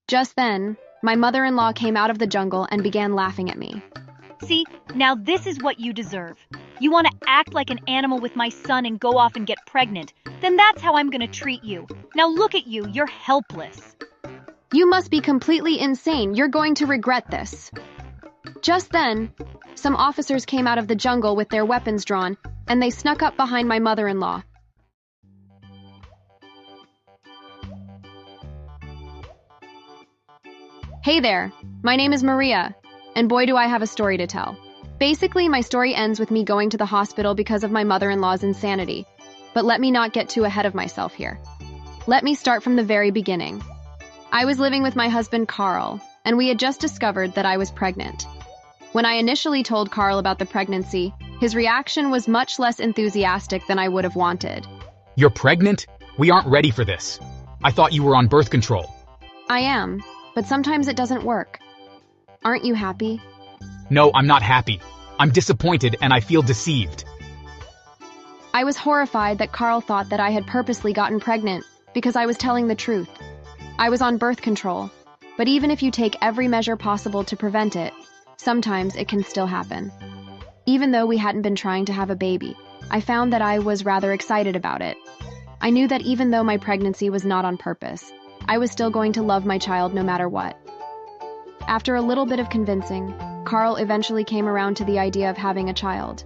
Just then, my mother-in-law came out of the jungle and began laughing at me. See, now this is what you deserve. You want to act like an animal with my son and go off and get pregnant. Then that's how I'm going to treat you. Now look at you, you're helpless. You must be completely insane. You're going to regret this. Just then, some officers came out of the jungle with their weapons drawn, and they snuck up behind my mother-in-law. Hey there, my name is Maria, and boy do I have a story to tell. Basically, my story ends with me going to the hospital because of my mother-in-law's insanity. But let me not get too ahead of myself here. Let me start from the very beginning. I was living with my husband Carl, and we had just discovered that I was pregnant. When I initially told Carl about the pregnancy, his reaction was much less enthusiastic than I would have wanted. You're pregnant? We aren't ready for this. I thought you were on birth control. I am, but sometimes it doesn't work. Aren't you happy? No, I'm not happy. I'm disappointed and I feel deceived. I was horrified that Carl thought that I had purposely gotten pregnant because I was telling the truth. I was on birth control, but even if you take every measure possible to prevent it, sometimes it can still happen. Even though we hadn't been trying to have a baby, I found that I was rather excited about it. I knew that even though my pregnancy was not on purpose, I was still going to love my child no matter what. After a little bit of convincing, Carl eventually came around to the idea of having a child.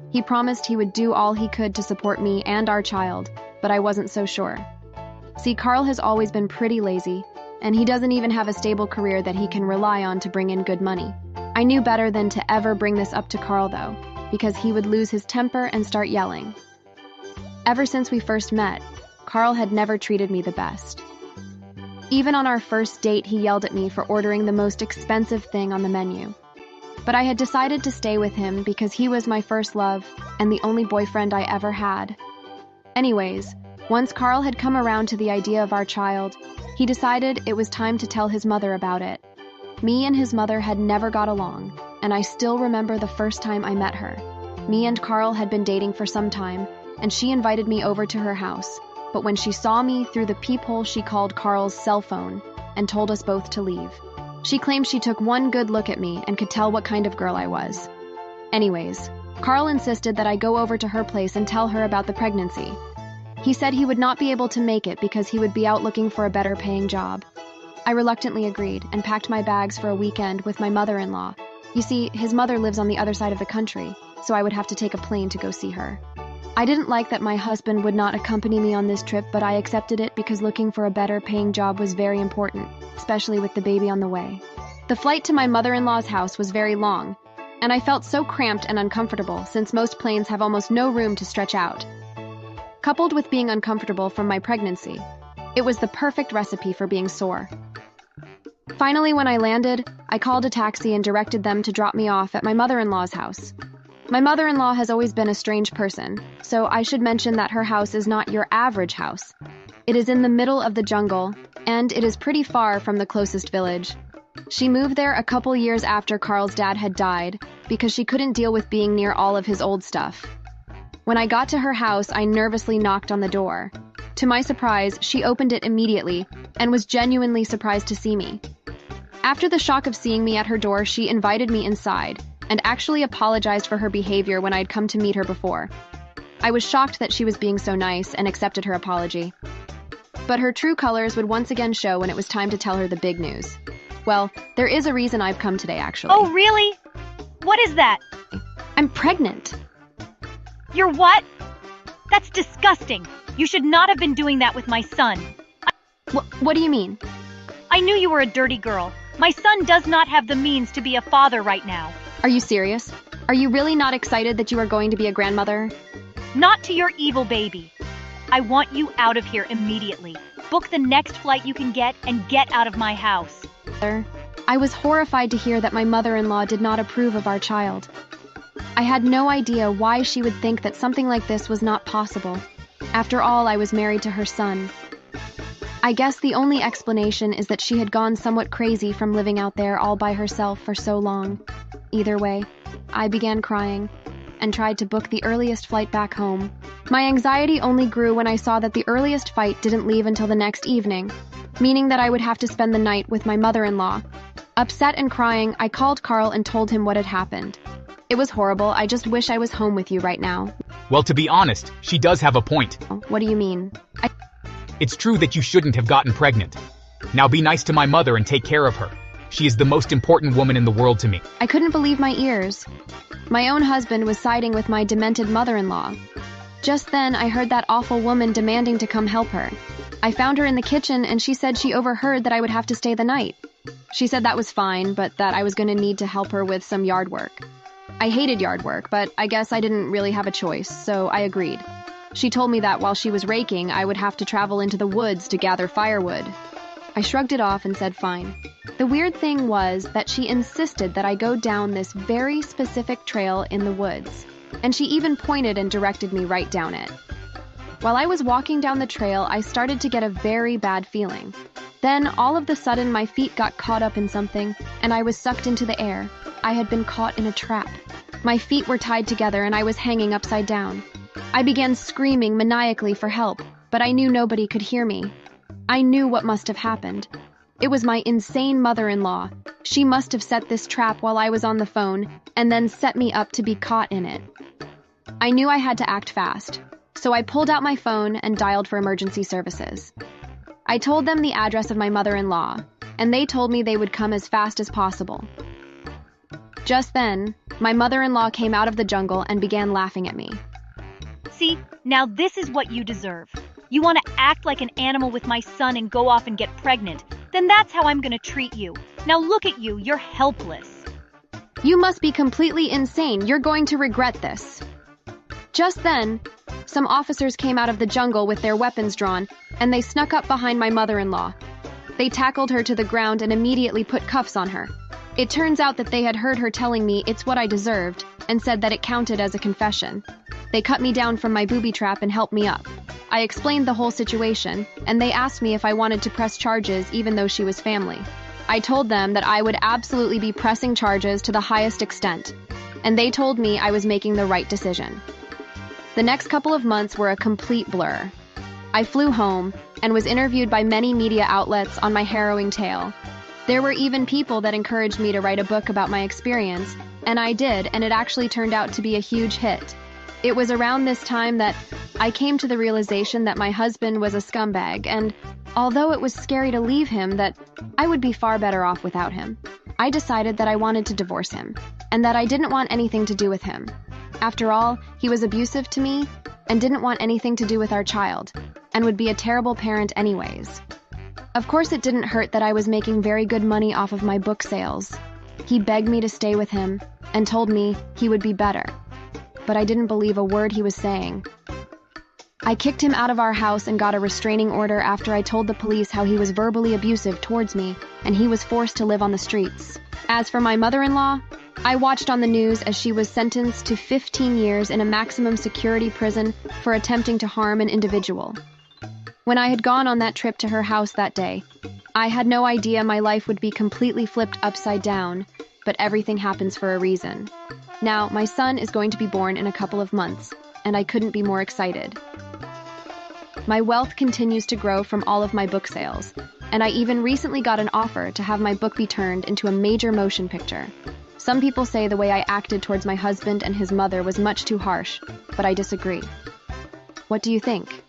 He promised he would do all he could to support me and our child, but I wasn't so sure. See, Carl has always been pretty lazy, and he doesn't even have a stable career that he can rely on to bring in good money. I knew better than to ever bring this up to Carl, though, because he would lose his temper and start yelling. Ever since we first met, Carl had never treated me the best. Even on our first date, he yelled at me for ordering the most expensive thing on the menu. But I had decided to stay with him because he was my first love and the only boyfriend I ever had. Anyways, once Carl had come around to the idea of our child, he decided it was time to tell his mother about it. Me and his mother had never got along, and I still remember the first time I met her. Me and Carl had been dating for some time, and she invited me over to her house. But when she saw me through the peephole, she called Carl's cell phone and told us both to leave. She claimed she took one good look at me and could tell what kind of girl I was. Anyways, Carl insisted that I go over to her place and tell her about the pregnancy. He said he would not be able to make it because he would be out looking for a better paying job. I reluctantly agreed and packed my bags for a weekend with my mother-in-law. You see, his mother lives on the other side of the country, so I would have to take a plane to go see her. I didn't like that my husband would not accompany me on this trip, but I accepted it because looking for a better paying job was very important, especially with the baby on the way. The flight to my mother-in-law's house was very long, and I felt so cramped and uncomfortable since most planes have almost no room to stretch out. Coupled with being uncomfortable from my pregnancy, it was the perfect recipe for being sore. Finally, when I landed, I called a taxi and directed them to drop me off at my mother-in-law's house. My mother-in-law has always been a strange person, so I should mention that her house is not your average house. It is in the middle of the jungle, and it is pretty far from the closest village. She moved there a couple years after Carl's dad had died because she couldn't deal with being near all of his old stuff. When I got to her house, I nervously knocked on the door. To my surprise, she opened it immediately and was genuinely surprised to see me. After the shock of seeing me at her door, she invited me inside and actually apologized for her behavior when I'd come to meet her before. I was shocked that she was being so nice and accepted her apology. But her true colors would once again show when it was time to tell her the big news. Well, there is a reason I've come today, actually. Oh, really? What is that? I'm pregnant. You're what? That's disgusting. You should not have been doing that with my son. What do you mean? I knew you were a dirty girl. My son does not have the means to be a father right now. Are you serious? Are you really not excited that you are going to be a grandmother? Not to your evil baby. I want you out of here immediately. Book the next flight you can get and get out of my house. I was horrified to hear that my mother-in-law did not approve of our child. I had no idea why she would think that something like this was not possible. After all, I was married to her son. I guess the only explanation is that she had gone somewhat crazy from living out there all by herself for so long. Either way, I began crying and tried to book the earliest flight back home. My anxiety only grew when I saw that the earliest flight didn't leave until the next evening. meaning that I would have to spend the night with my mother-in-law. Upset and crying, I called Carl and told him what had happened. It was horrible. I just wish I was home with you right now. Well, to be honest, she does have a point. What do you mean? It's true that you shouldn't have gotten pregnant. Now be nice to my mother and take care of her. She is the most important woman in the world to me. I couldn't believe my ears. My own husband was siding with my demented mother-in-law. Just then, I heard that awful woman demanding to come help her. I found her in the kitchen and she said she overheard that I would have to stay the night. She said that was fine, but that I was going to need to help her with some yard work. I hated yard work, but I guess I didn't really have a choice, so I agreed. She told me that while she was raking, I would have to travel into the woods to gather firewood. I shrugged it off and said fine. The weird thing was that she insisted that I go down this very specific trail in the woods, and she even pointed and directed me right down it. While I was walking down the trail, I started to get a very bad feeling. Then, all of a sudden, my feet got caught up in something, and I was sucked into the air. I had been caught in a trap. My feet were tied together, and I was hanging upside down. I began screaming maniacally for help, but I knew nobody could hear me. I knew what must have happened. It was my insane mother-in-law. She must have set this trap while I was on the phone, and then set me up to be caught in it. I knew I had to act fast, so I pulled out my phone and dialed for emergency services. I told them the address of my mother-in-law, and they told me they would come as fast as possible. Just then, my mother-in-law came out of the jungle and began laughing at me. See, now this is what you deserve. You want to act like an animal with my son and go off and get pregnant, then that's how I'm going to treat you. Now look at you, you're helpless. You must be completely insane. You're going to regret this. Just then, some officers came out of the jungle with their weapons drawn, and they snuck up behind my mother-in-law. They tackled her to the ground and immediately put cuffs on her. It turns out that they had heard her telling me it's what I deserved, and said that it counted as a confession. They cut me down from my booby trap and helped me up. I explained the whole situation, and they asked me if I wanted to press charges even though she was family. I told them that I would absolutely be pressing charges to the highest extent, and they told me I was making the right decision. The next couple of months were a complete blur. I flew home and was interviewed by many media outlets on my harrowing tale. There were even people that encouraged me to write a book about my experience, and I did, and it actually turned out to be a huge hit. It was around this time that I came to the realization that my husband was a scumbag, and although it was scary to leave him, that I would be far better off without him. I decided that I wanted to divorce him, and that I didn't want anything to do with him. After all, he was abusive to me and didn't want anything to do with our child, and would be a terrible parent anyways. Of course, it didn't hurt that I was making very good money off of my book sales. He begged me to stay with him and told me he would be better, but I didn't believe a word he was saying. I kicked him out of our house and got a restraining order after I told the police how he was verbally abusive towards me and he was forced to live on the streets. As for my mother-in-law, I watched on the news as she was sentenced to 15 years in a maximum security prison for attempting to harm an individual. When I had gone on that trip to her house that day, I had no idea my life would be completely flipped upside down, but everything happens for a reason. Now, my son is going to be born in a couple of months, and I couldn't be more excited. My wealth continues to grow from all of my book sales, and I even recently got an offer to have my book be turned into a major motion picture. Some people say the way I acted towards my husband and his mother was much too harsh, but I disagree. What do you think?